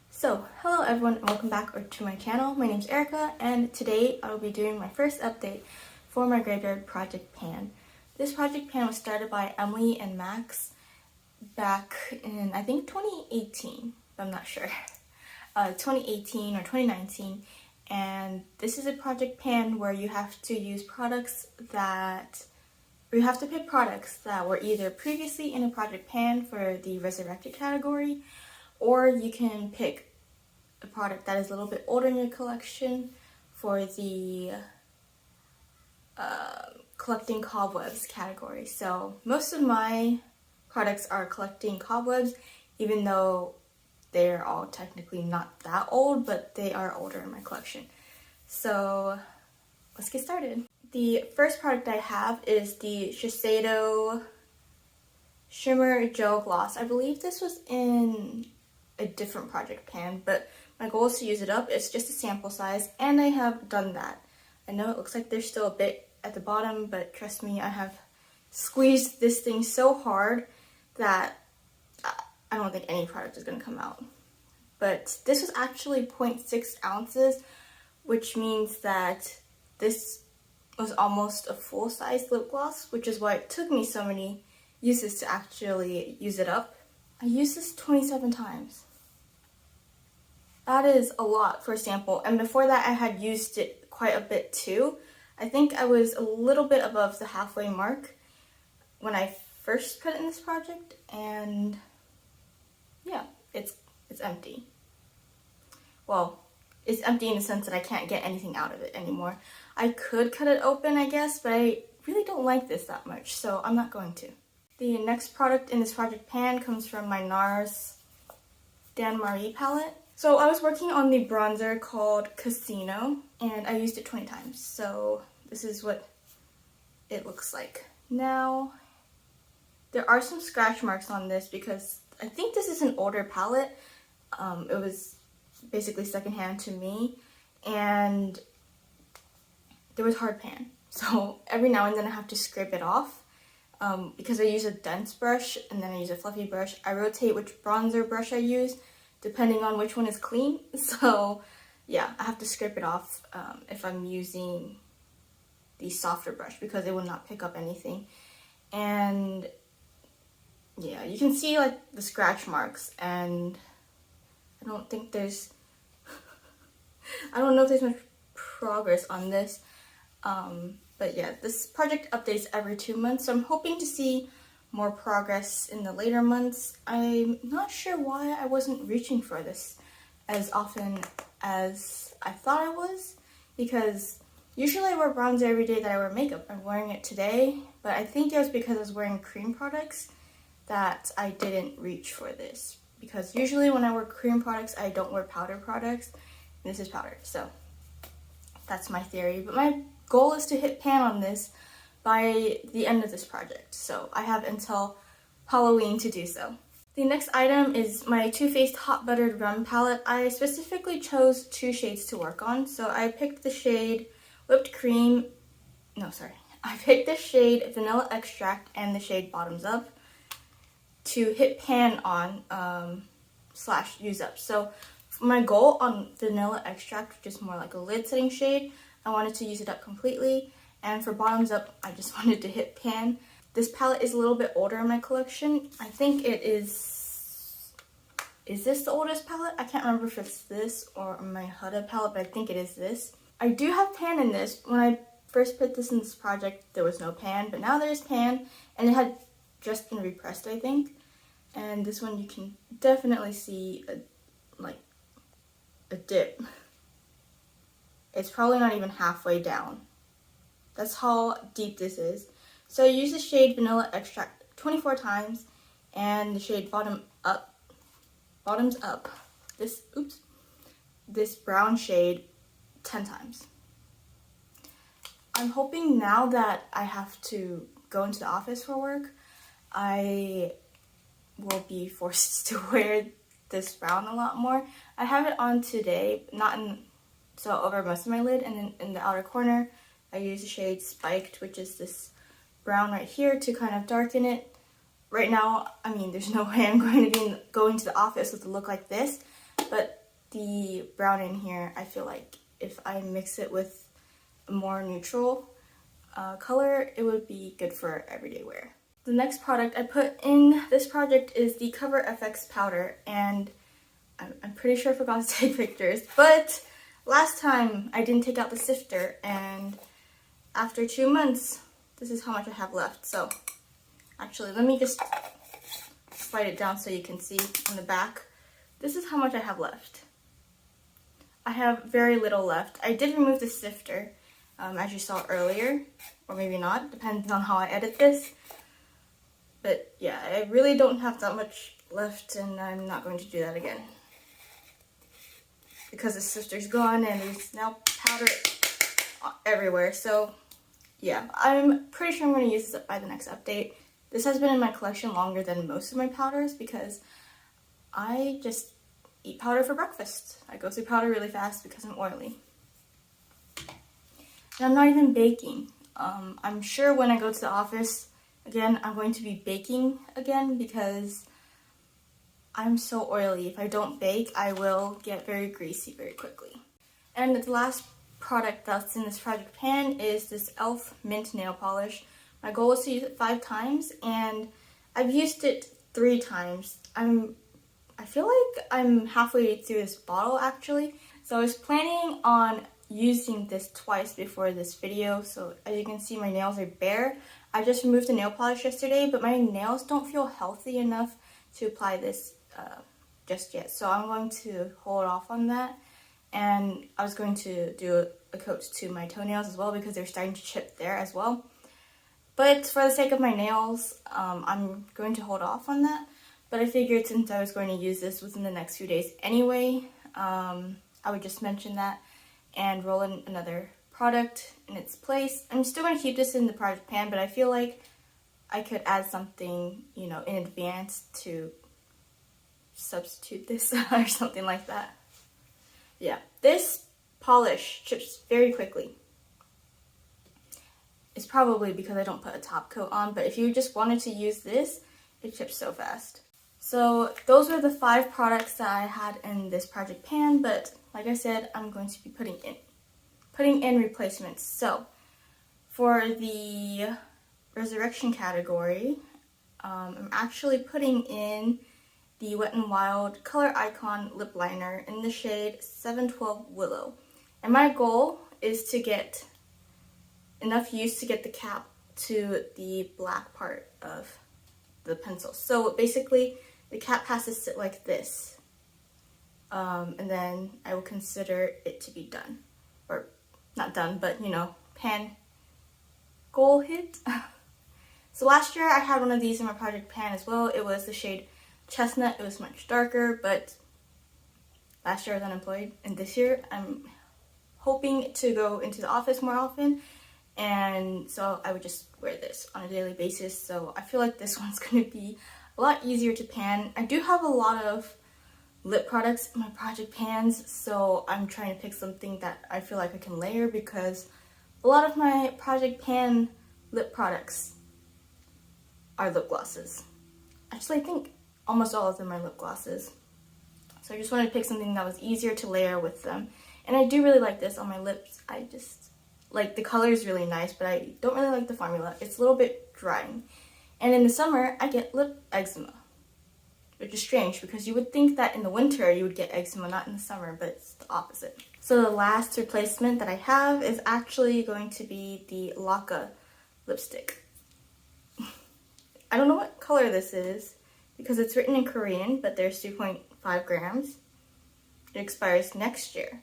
So, hello everyone and welcome back to my channel. My name is Erica and today I will be doing my first update for my graveyard project pan. This project pan was started by Emily and Max back in, I think, 2018, but I'm not sure. 2018 or 2019, and this is a project pan where you have to use products that, or you have to pick products that were either previously in a project pan for the resurrected category, or you can pick a product that is a little bit older in your collection for the collecting cobwebs category. So most of my products are collecting cobwebs, even though they're all technically not that old, but they are older in my collection. So let's get started. The first product I have is the Shiseido Shimmer Gel Gloss. I believe this was in a different project pan, but my goal is to use it up. It's just a sample size, and I have done that. I know it looks like there's still a bit at the bottom, but trust me, I have squeezed this thing so hard that I don't think any product is going to come out. But this was actually 0.6 ounces, which means that this was almost a full-size lip gloss, which is why it took me so many uses to actually use it up. I used this 27 times. That is a lot for a sample, and before that I had used it quite a bit too. I think I was a little bit above the halfway mark when I first put it in this project, and yeah, it's empty. Well, it's empty in the sense that I can't get anything out of it anymore. I could cut it open, I guess, but I really don't like this that much, so I'm not going to. The next product in this project pan comes from my NARS Dan Marie palette. So I was working on the bronzer called Casino, and I used it 20 times. So this is what it looks like. Now, there are some scratch marks on this because I think this is an older palette. It was basically secondhand to me, and there was hard pan. So every now and then I have to scrape it off because I use a dense brush and then I use a fluffy brush. I rotate which bronzer brush I use depending on which one is clean. So yeah, I have to scrape it off if I'm using the softer brush because it will not pick up anything. And yeah, you can see like the scratch marks, and I don't think there's I don't know if there's much progress on this, but yeah, this project updates every 2 months, so I'm hoping to see more progress in the later months. I'm not sure why I wasn't reaching for this as often as I thought I was, because usually I wear bronzer every day that I wear makeup. I'm wearing it today, but I think it was because I was wearing cream products that I didn't reach for this, because usually when I wear cream products I don't wear powder products, and this is powder. So that's my theory, but my goal is to hit pan on this by the end of this project, so I have until Halloween to do so. The next item is my Faced Hot Buttered Rum palette. I specifically chose 2 shades to work on, so I picked the shade Whipped Cream, I picked the shade Vanilla Extract and the shade Bottoms Up to hit pan on / use up. So my goal on Vanilla Extract, which is more like a lid setting shade, I wanted to use it up completely. And for Bottoms Up, I just wanted to hit pan. This palette is a little bit older in my collection. I think it is this the oldest palette? I can't remember if it's this or my Huda palette, but I think it is this. I do have pan in this. When I first put this in this project, there was no pan, but now there's pan, and it had just been repressed, I think. And this one you can definitely see a dip. It's probably not even halfway down. That's how deep this is. So I use the shade Vanilla Extract 24 times and the shade Bottoms Up, this brown shade 10 times. I'm hoping now that I have to go into the office for work, I will be forced to wear this brown a lot more. I have it on today, so over most of my lid, and then in the outer corner I use the shade Spiked, which is this brown right here to kind of darken it. Right now, I mean, there's no way I'm going to be going to the office with a look like this, but the brown in here, I feel like if I mix it with a more neutral color, it would be good for everyday wear. The next product I put in this project is the Cover FX powder, and I'm pretty sure I forgot to take pictures, but last time I didn't take out the sifter, and after 2 months, this is how much I have left. So actually, let me just slide it down so you can see on the back. This is how much I have left. I have very little left. I did remove the sifter, as you saw earlier, or maybe not, depends on how I edit this. But yeah, I really don't have that much left, and I'm not going to do that again. Because the sifter's gone and there's now powder everywhere. So yeah, I'm pretty sure I'm going to use this up by the next update. This has been in my collection longer than most of my powders because I just eat powder for breakfast. I go through powder really fast because I'm oily. And I'm not even baking. I'm sure when I go to the office, again, I'm going to be baking again because I'm so oily. If I don't bake, I will get very greasy very quickly. And the last product that's in this project pan is this e.l.f. mint nail polish. My goal is to use it 5 times, and I've used it 3 times. I feel like I'm halfway through this bottle actually. So I was planning on using this twice before this video. So as you can see, my nails are bare. I just removed the nail polish yesterday, but my nails don't feel healthy enough to apply this just yet. So I'm going to hold off on that. And I was going to do a coat to my toenails as well because they're starting to chip there as well. But for the sake of my nails, I'm going to hold off on that. But I figured since I was going to use this within the next few days anyway, I would just mention that and roll in another product in its place. I'm still going to keep this in the project pan, but I feel like I could add something, you know, in advance to substitute this or something like that. Yeah, this polish chips very quickly. It's probably because I don't put a top coat on, but if you just wanted to use this, it chips so fast. So those were the 5 products that I had in this project pan, but like I said, I'm going to be putting in replacements. So for the resurrection category, I'm actually putting in the Wet n Wild Color Icon Lip Liner in the shade 712 Willow. And my goal is to get enough use to get the cap to the black part of the pencil. So basically, the cap has to sit like this. And then I will consider it to be done. Or not done, but you know, pan goal hit. So last year I had one of these in my project pan as well. It was the shade Chestnut. It was much darker, but last year I was unemployed, and this year I'm hoping to go into the office more often, and so I would just wear this on a daily basis. So I feel like this one's going to be a lot easier to pan. I do have a lot of lip products in my project pans, so I'm trying to pick something that I feel like I can layer because a lot of my project pan lip products are lip glosses. Actually, I think almost all of them are lip glosses. So I just wanted to pick something that was easier to layer with them. And I do really like this on my lips. I just, like, the color is really nice, but I don't really like the formula. It's a little bit drying. And in the summer, I get lip eczema, which is strange because you would think that in the winter you would get eczema, not in the summer, but it's the opposite. So the last replacement that I have is actually going to be the Laka lipstick. I don't know what color this is because it's written in Korean, but there's 2.5 grams. It expires next year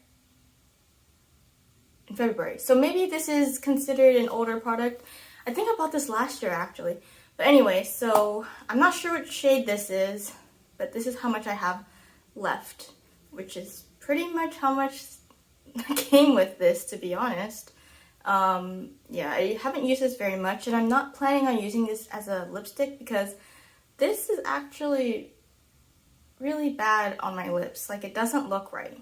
in February. So maybe this is considered an older product. I think I bought this last year actually. But anyway, so I'm not sure which shade this is, but this is how much I have left, which is pretty much how much came with this, to be honest. Yeah, I haven't used this very much, and I'm not planning on using this as a lipstick because this is actually really bad on my lips. Like, it doesn't look right.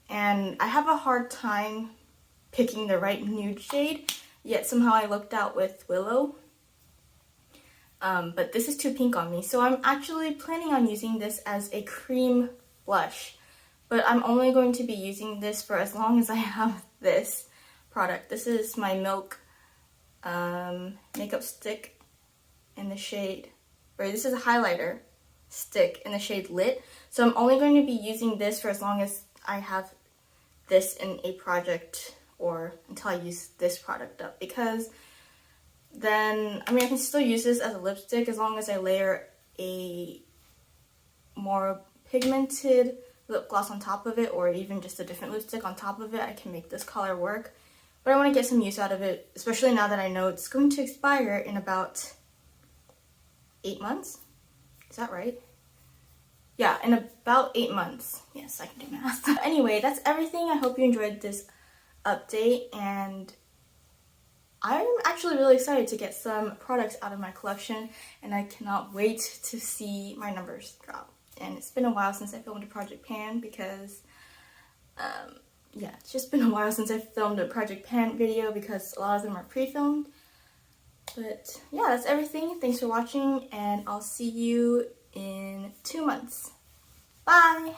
And I have a hard time picking the right nude shade, yet somehow I looked out with Willow, but this is too pink on me. So I'm actually planning on using this as a cream blush. But I'm only going to be using this for as long as I have this product. This is my Milk makeup stick in the shade, or this is a highlighter stick in the shade Lit. So I'm only going to be using this for as long as I have this in a project, or until I use this product up, because then, I mean, I can still use this as a lipstick as long as I layer a more pigmented lip gloss on top of it, or even just a different lipstick on top of it. I can make this color work, but I want to get some use out of it, especially now that I know it's going to expire in about 8 months. Is that right? Yeah, in about 8 months. Yes, I can do math. Anyway, that's everything. I hope you enjoyed this update, and I'm actually really excited to get some products out of my collection, and I cannot wait to see my numbers drop. And it's been a while since I filmed a Project Pan because, yeah, it's just been a while since I filmed a Project Pan video because a lot of them are pre-filmed. But yeah, that's everything. Thanks for watching, and I'll see you in 2 months. Bye!